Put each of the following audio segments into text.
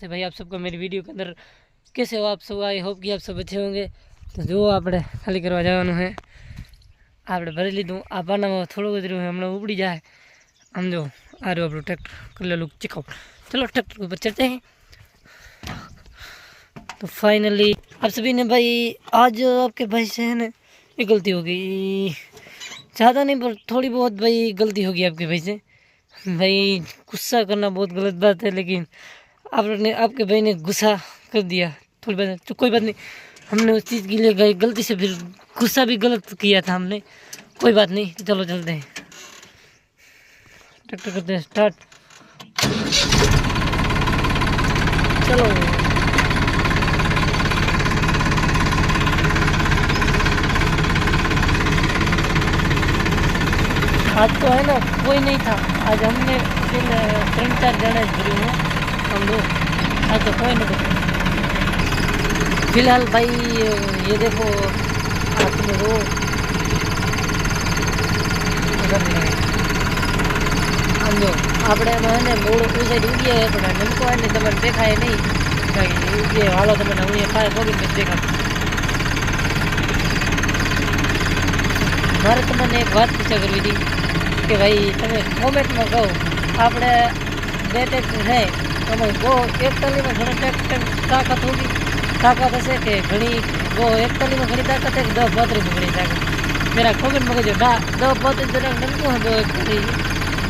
भाई आप सबको मेरी वीडियो के अंदर कैसे हो आप सब। आई होप कि आप सब अच्छे होंगे। तो जो આપણે ખાલી કરવા જવાનું છે આપણે ભરી લીધું। આ પાનામાં થોડું વધ્યું है હમણાં ઉપડી જાય। આમ જો આ રહ્યું આપણું ટ્રેક્ટર कर ले लुक चेकआउट। चलो ट्रैक्टर के ऊपर चढ़ते हैं। तो फाइनली आप सभी ने भाई आज आपके भाई से है ना ये गलती हो गई, ज़्यादा नहीं पर थोड़ी बहुत भाई गलती होगी आपके भाई से। भाई गुस्सा करना बहुत गलत बात है, लेकिन आपने आपके भाई ने गुस्सा कर दिया थोड़ी बात। तो कोई बात नहीं, हमने उस चीज़ के लिए गए गलती से, फिर गुस्सा भी गलत किया था हमने। कोई बात नहीं, चलो चलते हैं, ट्रैक्टर करते हैं स्टार्ट। चलो आज तो है ना कोई नहीं था, आज हमने 3-4 जने भरी हूँ हम लोग। आज तो कोई नहीं। फिलहाल भाई ये देखो आपने वो समझो આપણે એમાં ને મોડ સાઈડ ઉગીએ પણ નમકો એને તમને દેખાય નહીં કે હાલો તમને હું એ ફાય પગી મેં દેખાય। મારે તમને એક વાત પૂછા કરવી હતી કે ભાઈ તમે કોમેન્ટમાં કહો આપણે 2 ટ્રેક્ટર है તમે वो 41 में ઘણી ટ્રેક્ટર તાકાત હોगी, ताकत हसे कि घनी वो 41 में घनी ताकत है कि 10-32 में घनी ताकत। मेरा कमेंट में जो 10-32 जरा नमको है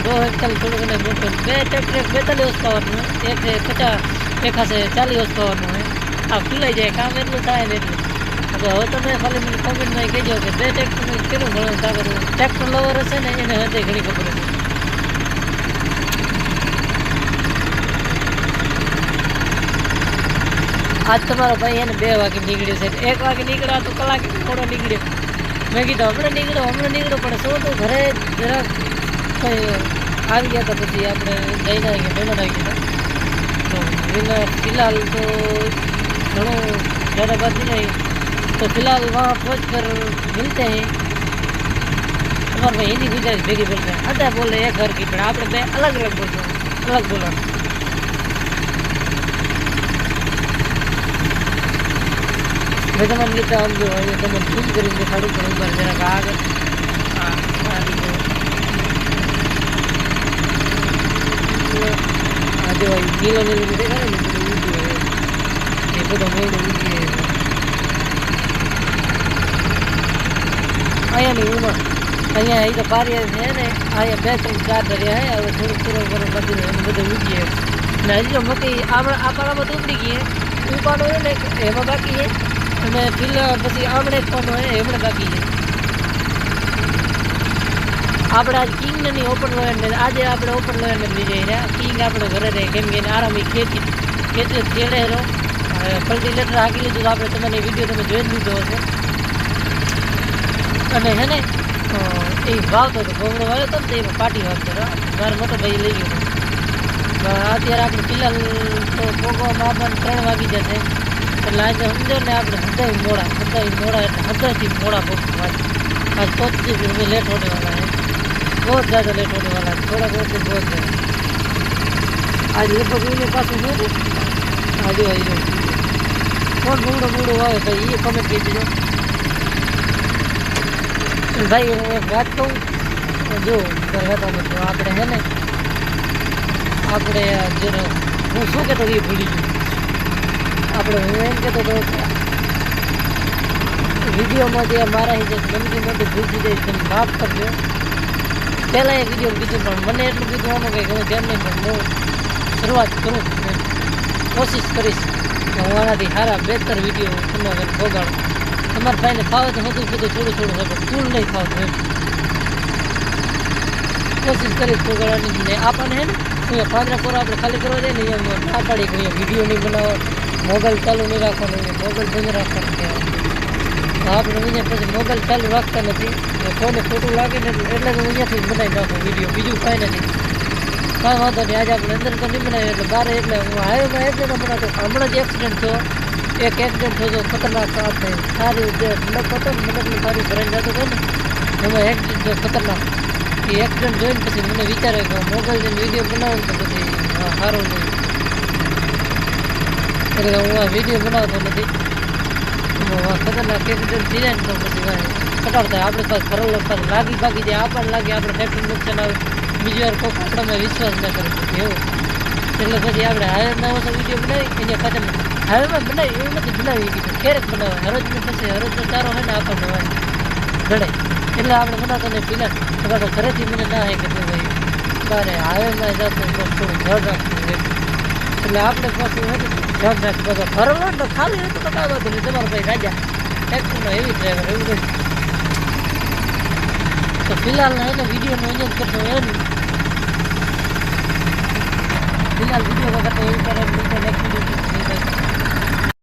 241 थोड़ा घने मोटो 2 ट्रैक्टर 42 हॉर्स पावर में 150 एक से 40 हॉर्स पावर में आप खुलाई जाए काम एटલું થાય ને એટલું। तो હવે તમે ખાલી મને કમેન્ટ માં કહેજો કે 2 ટ્રેક્ટર में કેટલું ઘણું તાકત ટ્રેક્ટર લવર હશે ને એને હતે ઘણી ખબર હશે। आज તમારો ભાઈ એને 2 વાગે નીકળ્યો છે, 1 વાગે નીકળ્યા તો કલાક થોડો નીકળ્યો। મેં કીધું હમણાં નીકળો પણ શું તો ઘરે જરા કંઈ આવી ગયા હતા, પછી આપણે જઈને આવી ગયા મહેમાન આવી ગયા। તો फिलहाल तो घणो ज़्यादा बात नहीं, तो फिलहाल वहाँ पहुँच कर मिलते हैं। हमारे भाई हिंदी गुजराती भेगी बोलते हैं, अदा बोल रहे एक घर की पर आप अलग अलग बोलते हैं, अलग बोला। मैं तमाम गीता हम जो है तमाम फूल करेंगे साड़ू पर ऊपर जरा आगे आज भाई नीलो नीलो देखा ना ये तो मोड़ ऊँची है आया नहीं उमा अँ तो पारिया है ने आया 2-3-4 दरिया है। હવે થોડું પૂરો બધું એનું બધું ઊંચી है ને હજી તો મકઈ આપણામાં તો ઉપડી ગઈ है, ઉપાડો है ને એમાં બાકી है અને પછી આમણે પણ હોય એમણે બાકી છે। આપણે આજ કિંગને નહીં ઓપન લોયરને આજે આપણે ઓપન લોયરને લીધે રહ્યા। કિંગ આપણો ઘરે રહે કેમ કે આરામી ખેતી તેડે રહો ફર્ટિલાઇઝર હાકી લીધું તો આપણે તમને વિડીયો તમે જોઈ જ લીધો હશે। અને હે ને એ વાવતો હતો ગોમડો વાવ્યો હતો ને તો એમાં પાટી વાવતો હતો, મારો મોટો ભાઈ લઈ ગયો। અત્યારે આપણે ફિલહાલ તો પોગવામાં આપણને 3 વાગી જશે, એટલે આજે સમજો ને આપણે હૃદય मोड़ा એટલે हृदय मोड़ा आज पहुँचते भी हमें लेट होने वाला है, बहुत ज़्यादा लेट होने वाला है, थोड़ा बहुत से बहुत है। आज लगभग उन्हें पास हो आज आई जो कौन बूढ़ो आए भाई ये कमेंट कर दीजिए भाई। एक बात कहूँ जो करता तो આપણે है ને આપણે जो હું શું કહેતો એ ભૂલી ગયો। આપણે હું એમ કહેતો હતો વિડીયોમાં જે મારા હિસાબ ગમતી મોટી ભૂલ થઈ જાય તમે માફ કરજો। પહેલાં એ વિડીયો કીધું પણ મને એટલું કીધું આમાં કંઈક હું ધ્યાન નહીં, પણ હું શરૂઆત કરું કોશિશ કરીશ કે હું આનાથી સારા બહેતર વિડીયો તમને ભોગાડું। તમારા ભાઈને ફાવે તો બધું થોડું હોય પણ ફૂલ નહીં ફાવતું એમ કોશિશ કરીશ ભોગાડવાની। ને આપણને હે ને અહીંયા પાંજરાપોરા આપણે ખાલી કરવા જાય ને અહીંયા ના પાડી કે અહીંયા વિડીયો નહીં બનાવો, મોબાઈલ ચાલુ નહીં રાખવાનું, મોબાઈલ બંધ રાખવાનું કહેવાય। આપણે અહીંયા પછી મોબાઈલ ચાલુ રાખતા નથી, કોઈને ખોટું લાગે ને એટલે હું અહીંયાથી બનાવી નાખું વિડીયો, બીજું કાંઈ નથી। કાંઈ વાંધો નહીં, આજે આપણે અંદર તો નહીં બનાવ્યું એટલે બહાર એટલે હું હાઈવેમાં એટલે ન બનાવતો। હમણાં જ એક્સિડન્ટ થયો, એક એક્સિડન્ટ થયો તો ખતરનાક આપણે સારી જે મંડપ હતો ને મંડપની સારી ભરાઈ જતો હતો ને એમાં એક્સિડન્ટ થયો ખતરનાક। એ એક્સિડન્ટ જોઈને પછી મને વિચારે કે મોબાઈલ જઈને વિડીયો બનાવું તો પછી સારું નહીં। એટલે હું આ વિડીયો બનાવતો નથી. ખતરનાક એક્સિડન્ટ થઈ જાય ને તો પછી ભાઈ કટાડતા આપણી પાસે કરોડો પાસે લાગી બાકી જાય, આપણને લાગે આપણે ટ્રેફિક નુકસાન આવે, બીજી વાર કોઈ આપણામાં વિશ્વાસ ના કરી શકે એવું. એટલે પછી આપણે હાઈવેમાં ઓછો વિડીયો બનાવી એને પાછળ હાઈવેમાં બનાવી એવું નથી બનાવી કીધું ક્યારેક બનાવે હરોજની પછી હરોજનો ચારો હોય ને આપણને હોય ઘડાય એટલે આપણે બનાવતા નહીં પીલા તમારો ઘરેથી મને ના હોય કે ભાઈ બારે હાઈવેમાં જતો થોડું ધ્યાન રાખવું એમ. એટલે આપણે પાછું હોય ને ધ્યાન રાખવું બધો ફરવા હોય ને ખાલી હતું તો કાંઈ વાંધો નહીં, તમારો ભાઈ રાજા ટ્રેક્ટરનો એવી ડ્રાઈવર એવું કંઈ. તો ફિલહાલ એને વિડીયોનો અહીંયા જ કરતો એમ ફિલહાલ વિડીયો કરતો એવું કરે નેક્સ્ટ વિડીયો